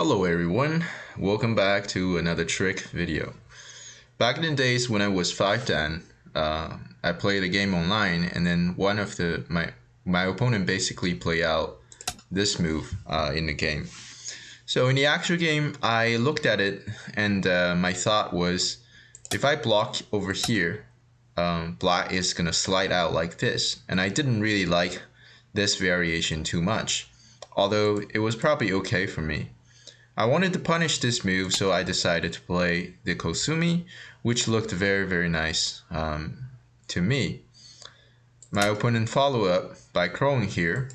Hello everyone, welcome back to another trick video. Back in the days when I was 5'10", I played a game online, and then one of my opponent basically played out this move in the game. So in the actual game, I looked at it, and my thought was, if I block over here, black is gonna slide out like this, and I didn't really like this variation too much, although it was probably okay for me. I wanted to punish this move, so I decided to play the Kosumi, which looked very nice to me. My opponent followed up by crowing here,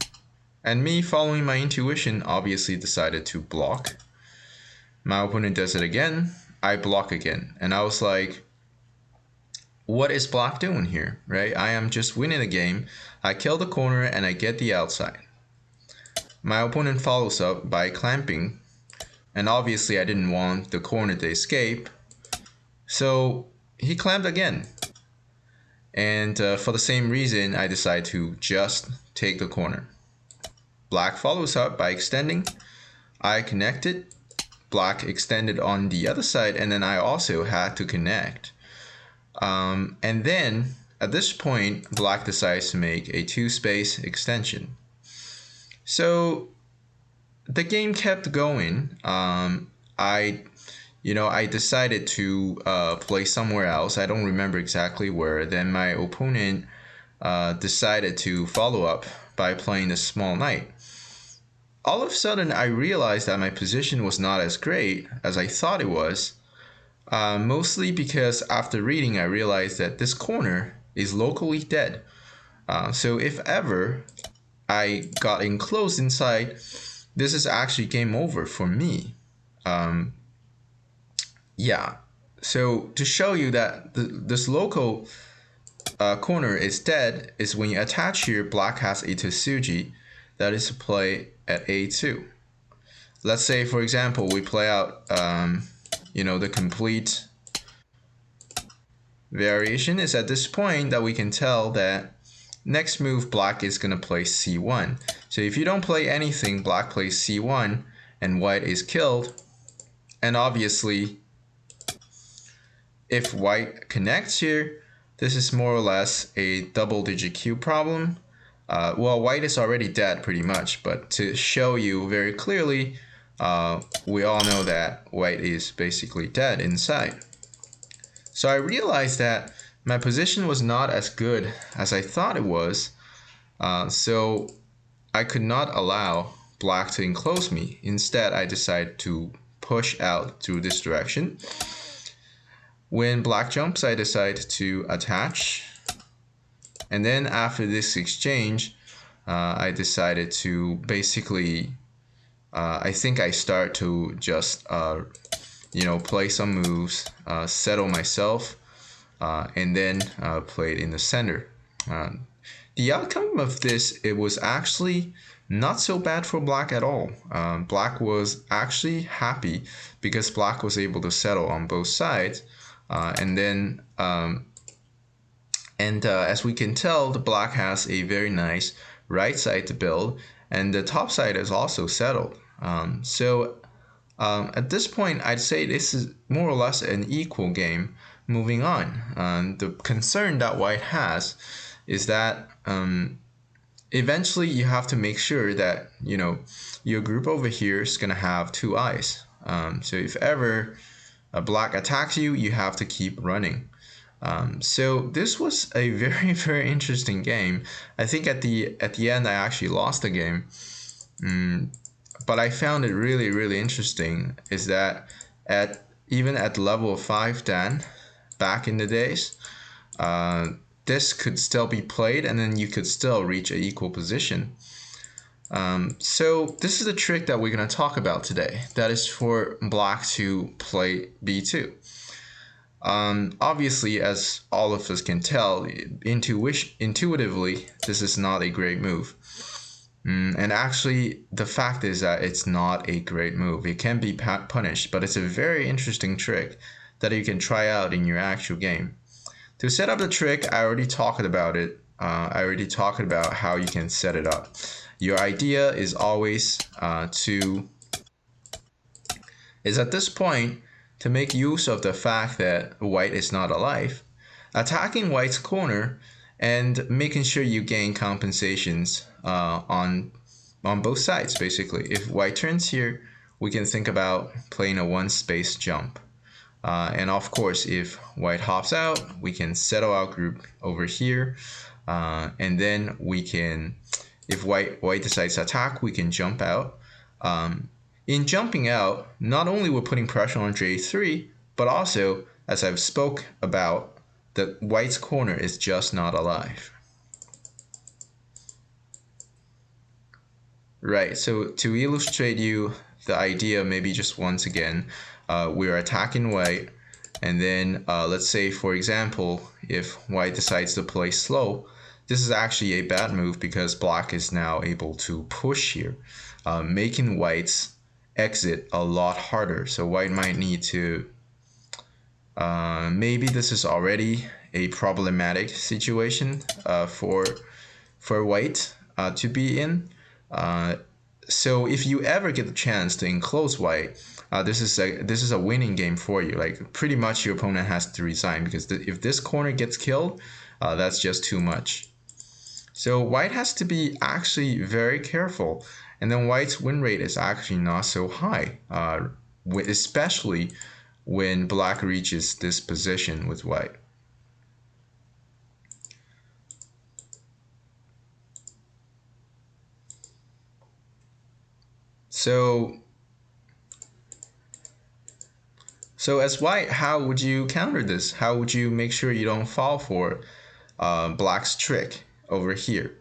and me, following my intuition, obviously decided to block. My opponent does it again, I block again, and I was like, what is black doing here, right? I am just winning the game. I kill the corner and I get the outside. My opponent follows up by clamping, and obviously I didn't want the corner to escape, so he clamped again. And for the same reason, I decide to just take the corner. Black follows up by extending. I connected. Black extended on the other side, and then I also had to connect. And then at this point, black decides to make a 2-space extension. So the game kept going. I decided to play somewhere else. I don't remember exactly where. Then my opponent decided to follow up by playing the small knight. All of a sudden, I realized that my position was not as great as I thought it was. Mostly because after reading, I realized that this corner is locally dead. So if ever I got enclosed inside, this is actually game over for me. Yeah, so to show you that this local corner is dead is when you attach here, black has a Tsuji that is to play at A2. Let's say, for example, we play out, the complete variation is at this point that we can tell that next move black is going to play C1. So if you don't play anything, black plays C1 and white is killed. And obviously, if white connects here, this is more or less a double-digit Q problem. Well, white is already dead pretty much, but to show you very clearly, we all know that white is basically dead inside. So I realized that my position was not as good as I thought it was, so I could not allow black to enclose me. Instead, I decided to push out through this direction. When black jumps, I decide to attach. And then after this exchange, I decided to basically, I think I start to just, play some moves, settle myself, and then play it in the center. The outcome of this, it was actually not so bad for black at all. Black was actually happy because black was able to settle on both sides. As we can tell, the black has a very nice right side to build, and the top side is also settled. At this point, I'd say this is more or less an equal game. Moving on, the concern that white has is that eventually you have to make sure that your group over here is gonna have 2 eyes. So if ever a black attacks you, you have to keep running. So this was a very interesting game. I think at the end I actually lost the game. But I found it really interesting is that even at the level of 5'10", back in the days, this could still be played, and then you could still reach an equal position. So this is the trick that we're going to talk about today. That is for black to play B2. Obviously, as all of us can tell, intuitively, this is not a great move. And actually, the fact is that it's not a great move. It can be punished, but it's a very interesting trick that you can try out in your actual game. To set up the trick, I already talked about it. I already talked about how you can set it up. Your idea is always to is at this point, to make use of the fact that white is not alive, attacking white's corner and making sure you gain compensations on both sides, basically. If white turns here, we can think about playing a one space jump. And of course, if white hops out, we can settle our group over here. And then we can, if white decides to attack, we can jump out. In jumping out, not only we're putting pressure on J3, but also, as I've spoke about, the white's corner is just not alive. Right, so to illustrate you the idea, maybe just once again, we're attacking white, and then let's say, for example, if white decides to play slow, this is actually a bad move because black is now able to push here, making white's exit a lot harder. So white might need to, maybe this is already a problematic situation for white to be in. So if you ever get the chance to enclose white, this is a winning game for you. Like pretty much your opponent has to resign because if this corner gets killed, that's just too much. So white has to be actually very careful. And then white's win rate is actually not so high, especially when black reaches this position with white. So as white, how would you counter this? How would you make sure you don't fall for black's trick over here?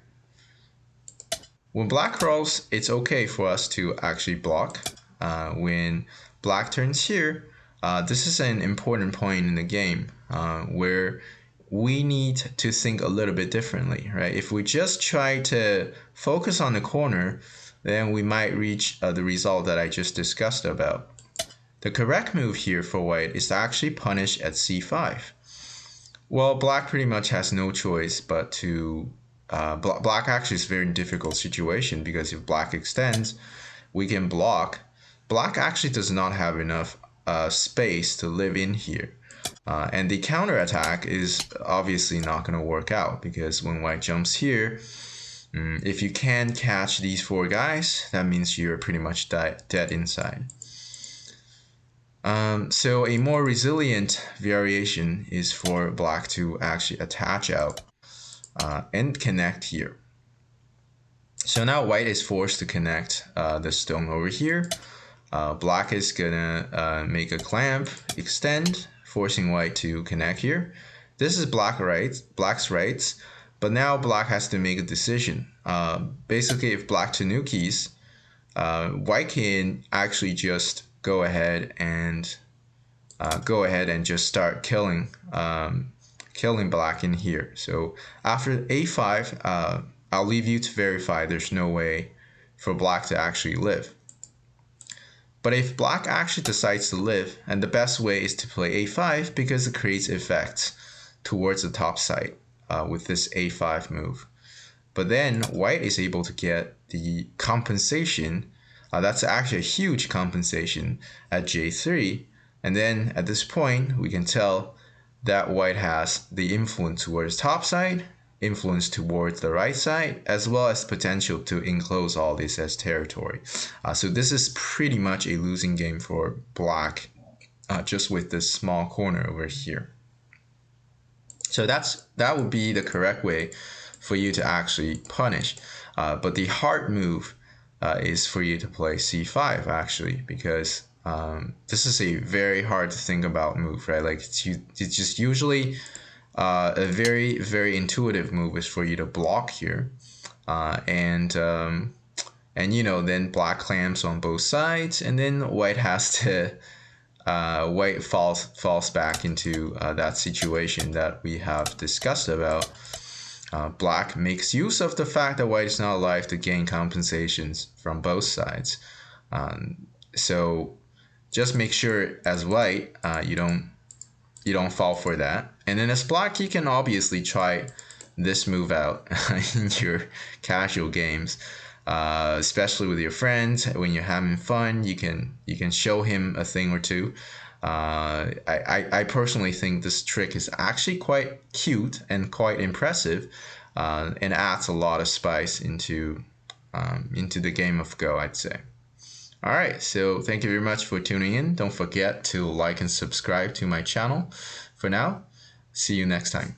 When black rolls, it's okay for us to actually block. When black turns here, this is an important point in the game where we need to think a little bit differently, right? If we just try to focus on the corner, then we might reach the result that I just discussed about. The correct move here for white is to actually punish at c5. Well, black pretty much has no choice but to black actually is a very difficult situation because if black extends, we can block. Black actually does not have enough space to live in here. And the counter attack is obviously not going to work out because when white jumps here, if you can catch these four guys, that means you're pretty much dead inside. So a more resilient variation is for black to actually attach out and connect here. So now white is forced to connect the stone over here. Black is gonna make a clamp, extend, forcing white to connect here. This is black's rights, but now black has to make a decision. Basically, if black tanukis, white can actually just go ahead and just start killing black in here. So after a5, I'll leave you to verify there's no way for black to actually live. But if black actually decides to live, and the best way is to play a5 because it creates effects towards the top side with this a5 move. But then white is able to get the compensation. That's actually a huge compensation at j3. And then at this point, we can tell that white has the influence towards top side, influence towards the right side, as well as potential to enclose all this as territory. So this is pretty much a losing game for black, just with this small corner over here. So that would be the correct way for you to actually punish. But the hard move is for you to play c5 actually, because this is a very hard to think about move, right? Like it's just usually a very, very intuitive move is for you to block here, and you know, then black clamps on both sides, and then white has to white falls back into that situation that we have discussed about. Black makes use of the fact that white is not alive to gain compensations from both sides. So just make sure as white you don't fall for that. And then as black, you can obviously try this move out in your casual games. especially with your friends when you're having fun. You can show him a thing or two. I personally think this trick is actually quite cute and quite impressive, and adds a lot of spice into the game of Go, I'd say. All right, so thank you very much for tuning in. Don't forget to like and subscribe to my channel. For now, see you next time.